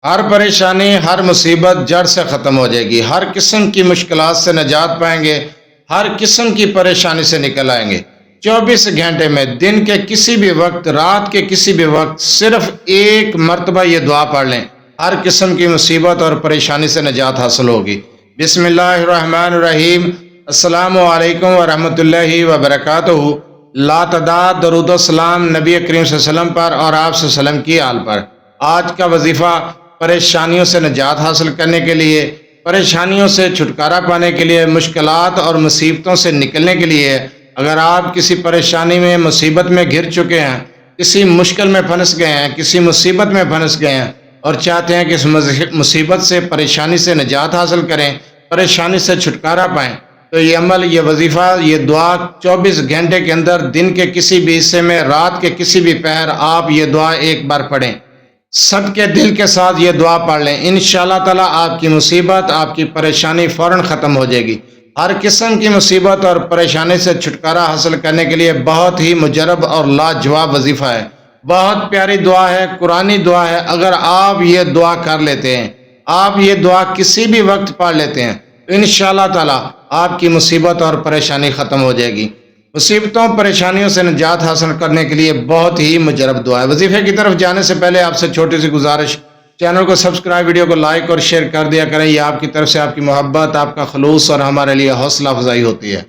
ہر پریشانی، ہر مصیبت جڑ سے ختم ہو جائے گی، ہر قسم کی مشکلات سے نجات پائیں گے، ہر قسم کی پریشانی سے نکل آئیں گے۔ 24 گھنٹے میں دن کے کسی بھی وقت، رات کے کسی بھی وقت صرف ایک مرتبہ یہ دعا پڑھ لیں، ہر قسم کی مصیبت اور پریشانی سے نجات حاصل ہوگی۔ بسم اللہ الرحمن الرحیم۔ السلام علیکم ورحمۃ اللہ وبرکاتہ۔ لا تعداد درود و سلام نبی کریم صلی اللہ علیہ وسلم پر اور آپ صلی اللہ علیہ وسلم کی آل پر۔ آج کا وظیفہ پریشانیوں سے نجات حاصل کرنے کے لیے، پریشانیوں سے چھٹکارا پانے کے لیے، مشکلات اور مصیبتوں سے نکلنے کے لیے۔ اگر آپ کسی پریشانی میں، مصیبت میں گھر چکے ہیں، کسی مشکل میں پھنس گئے ہیں، کسی مصیبت میں پھنس گئے ہیں اور چاہتے ہیں کہ اس مصیبت سے، پریشانی سے نجات حاصل کریں، پریشانی سے چھٹکارا پائیں، تو یہ عمل، یہ وظیفہ، یہ دعا 24 گھنٹے کے اندر دن کے کسی بھی حصے میں، رات کے کسی بھی پہر آپ یہ دعا ایک بار پڑھیں، سب کے دل کے ساتھ یہ دعا پڑھ لیں۔ انشاءاللہ تعالیٰ آپ کی مصیبت، آپ کی پریشانی فوراً ختم ہو جائے گی۔ ہر قسم کی مصیبت اور پریشانی سے چھٹکارا حاصل کرنے کے لیے بہت ہی مجرب اور لاجواب وظیفہ ہے، بہت پیاری دعا ہے، قرآنی دعا ہے۔ اگر آپ یہ دعا کر لیتے ہیں، آپ یہ دعا کسی بھی وقت پڑھ لیتے ہیں، تو انشاءاللہ تعالیٰ آپ کی مصیبت اور پریشانی ختم ہو جائے گی۔ مصیبتوں، پریشانیوں سے نجات حاصل کرنے کے لیے بہت ہی مجرب دعا ہے۔ وظیفے کی طرف جانے سے پہلے آپ سے چھوٹی سی گزارش، چینل کو سبسکرائب، ویڈیو کو لائک اور شیئر کر دیا کریں۔ یہ آپ کی طرف سے آپ کی محبت، آپ کا خلوص اور ہمارے لیے حوصلہ افزائی ہوتی ہے۔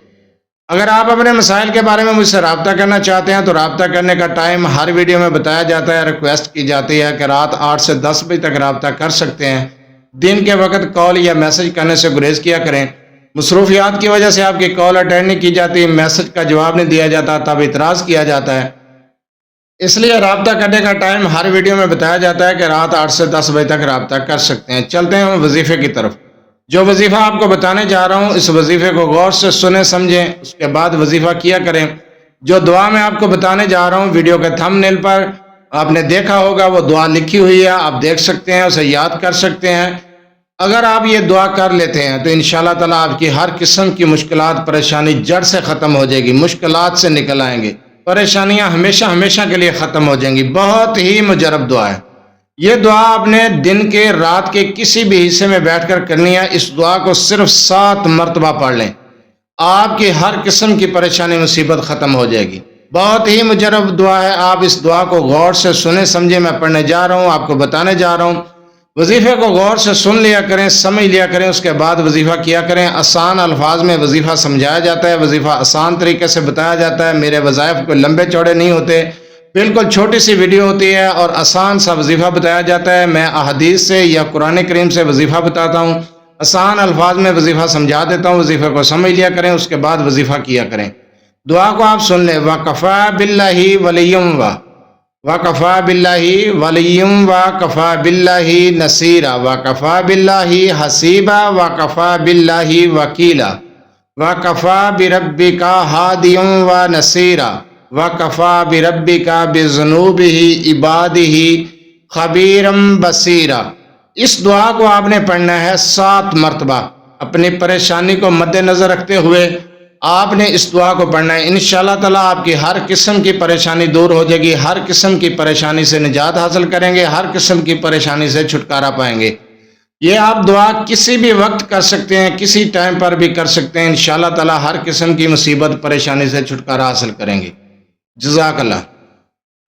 اگر آپ اپنے مسائل کے بارے میں مجھ سے رابطہ کرنا چاہتے ہیں تو رابطہ کرنے کا ٹائم ہر ویڈیو میں بتایا جاتا ہے۔ ریکویسٹ کی جاتی ہے کہ رات 8 سے 10 بجے تک رابطہ کر سکتے ہیں۔ دن کے وقت کال یا میسج کرنے سے گریز کیا کریں۔ مصروفیات کی وجہ سے آپ کی کال اٹینڈ نہیں کی جاتی، میسج کا جواب نہیں دیا جاتا، تب اعتراض کیا جاتا ہے۔ اس لیے رابطہ کرنے کا ٹائم ہر ویڈیو میں بتایا جاتا ہے کہ رات 8 سے 10 بجے تک رابطہ کر سکتے ہیں۔ چلتے ہیں وظیفے کی طرف۔ جو وظیفہ آپ کو بتانے جا رہا ہوں، اس وظیفے کو غور سے سنیں، سمجھیں، اس کے بعد وظیفہ کیا کریں۔ جو دعا میں آپ کو بتانے جا رہا ہوں، ویڈیو کے تھمب نیل پر آپ نے دیکھا ہوگا، وہ دعا لکھی ہوئی ہے، آپ دیکھ سکتے ہیں، اسے یاد کر سکتے ہیں۔ اگر آپ یہ دعا کر لیتے ہیں تو انشاءاللہ تعالیٰ آپ کی ہر قسم کی مشکلات، پریشانی جڑ سے ختم ہو جائے گی، مشکلات سے نکل آئیں گے، پریشانیاں ہمیشہ ہمیشہ کے لیے ختم ہو جائیں گی۔ بہت ہی مجرب دعا ہے۔ یہ دعا آپ نے دن کے، رات کے کسی بھی حصے میں بیٹھ کر کرنی ہے۔ اس دعا کو صرف 7 مرتبہ پڑھ لیں، آپ کی ہر قسم کی پریشانی، مصیبت ختم ہو جائے گی۔ بہت ہی مجرب دعا ہے۔ آپ اس دعا کو غور سے سنیں، سمجھیں۔ میں پڑھنے جا رہا ہوں، آپ کو بتانے جا رہا ہوں۔ وظیفے کو غور سے سن لیا کریں، سمجھ لیا کریں، اس کے بعد وظیفہ کیا کریں۔ آسان الفاظ میں وظیفہ سمجھایا جاتا ہے، وظیفہ آسان طریقے سے بتایا جاتا ہے۔ میرے وظائف کوئی لمبے چوڑے نہیں ہوتے، بالکل چھوٹی سی ویڈیو ہوتی ہے اور آسان سا وظیفہ بتایا جاتا ہے۔ میں احادیث سے یا قرآن کریم سے وظیفہ بتاتا ہوں، آسان الفاظ میں وظیفہ سمجھا دیتا ہوں۔ وظیفے کو سمجھ لیا کریں، اس کے بعد وظیفہ کیا کریں۔ دعا کو آپ سن لیں۔ وَكَفَى بِاللَّهِ وَلِيًّا وَكَفَى بِاللَّهِ وَلِيًّا وَكَفَى بِاللَّهِ نَصِيرًا وَكَفَى بِاللَّهِ حَسِيبًا وَكَفَى بِاللَّهِ وَكِيلًا وَكَفَى بِرَبِّكَ هَادِيًا وَنَصِيرًا وَكَفَى بِرَبِّكَ بِذُنُوبِ عِبَادِهِ خَبِيرًا بَصِيرًا۔ اس دعا کو آپ نے پڑھنا ہے 7 مرتبہ۔ اپنی پریشانی کو مد نظر رکھتے ہوئے آپ نے اس دعا کو پڑھنا ہے۔ انشاءاللہ تعالیٰ آپ کی ہر قسم کی پریشانی دور ہو جائے گی، ہر قسم کی پریشانی سے نجات حاصل کریں گے، ہر قسم کی پریشانی سے چھٹکارا پائیں گے۔ یہ آپ دعا کسی بھی وقت کر سکتے ہیں، کسی ٹائم پر بھی کر سکتے ہیں۔ انشاءاللہ تعالیٰ ہر قسم کی مصیبت، پریشانی سے چھٹکارا حاصل کریں گے۔ جزاک اللہ۔